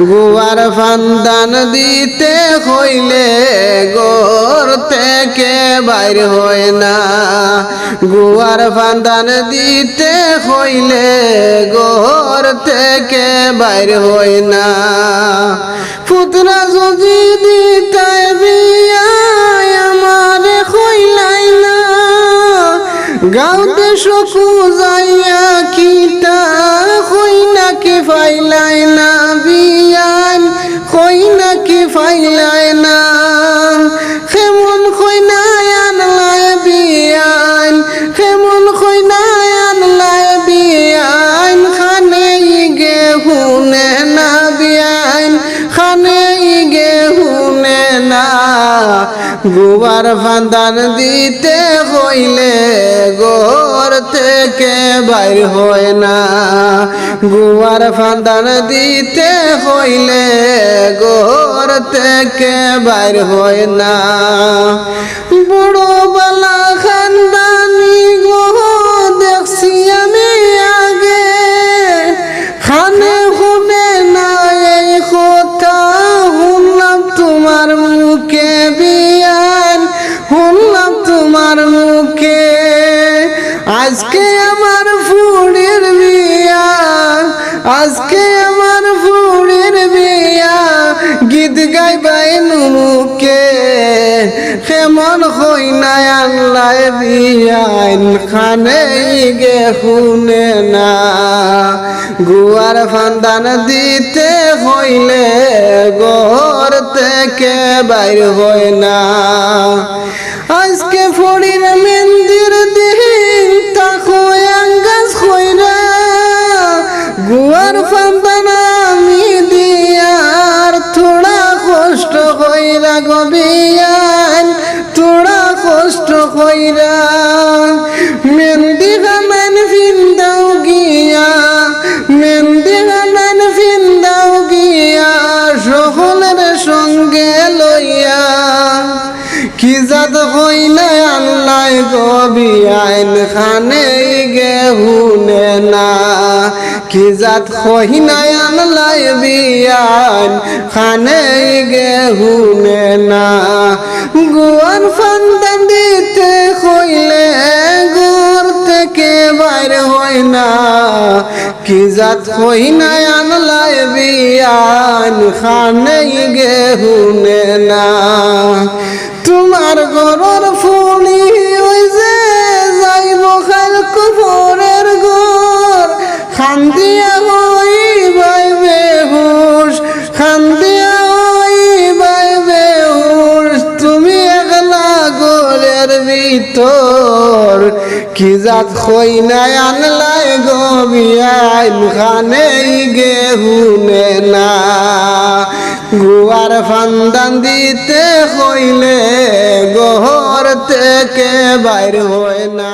গুয়ার ফান্দান দিতে হইলে ঘর থেকে বাইর হয় না গুয়ার ফান্দান দিতে হইলে ঘর থেকে বাইর হয় না পুত্রা যদি দিতে বিয়া আমারে হইলাই না গাঁওতে সকু যাইয়া কিতা হই নাকি ফাইলাই না বিয়ান হই নাকি ফাইলাই না কেমন হই না আনলাই বিয়ান কেমন হই না আনলাই বিয়ান খানে গে হুনে না বিয়ান খানে গে হুনে না গুয়ার ফান্দান দিতে হইলে ঘর থেকে বাইর হয় না গুয়ার ফান্দান দিতে হইলে ঘর থেকে বাইর হয় না বড় বালা খানদানি গো দেখছি আমি আগে খানে হবে না এই কথা শুনলাম তোমার মুখে বিয়ান শুনলাম তোমার মুখে আজকে আমার ফুড়ের বিয়া আজকে আমার ফুড়ের বিয়া গীত গাইবাই মুখে কেমন হই না আল্লাহ বিয়ান খানে গে শুনে না গুয়ার ফান্দান দিতে হইলে ঘর থেকে বাইর হয় না আজকে ফড়ির মন্দির দিন তাকো আঙ্গাস হইরা গুয়ার ফান্দান আমি দিয়ার থোড়া কষ্ট হইরা গবিয়ান থোড়া কষ্ট হইরা মেহেন্দি গানান ফিন্দাও গিয়া মেহেন্দি গানান ফিন্দাও গিয়া সকলের সঙ্গে লইয়া কি জাত হইলে আল্লাহ গবিয়ান খানে গে হুনে না কি জাত হইনা আল্লাহ বিয়ান খানে গে হুনে না গুয়ার ফান্দান দিতে হইলে ঘর থেকে বাইর হয় না কি জাত হইনা আল্লাহ বিয়ান খানে গে হুনে না তোমার ঘরের ফুলি ওই যে যাইব খাল কুপুরের ঘর খান দিয়া হই বাই বেহুশ খান দিয়া হই বাই বেহুশ তুমি একলা ঘরের ভিতর কি জাত হই না আনলাই গবিয়ান খানে গে হুনে না গুয়ার ফান্দান দিতে হইলে ঘর থেকে বাইর হয় না।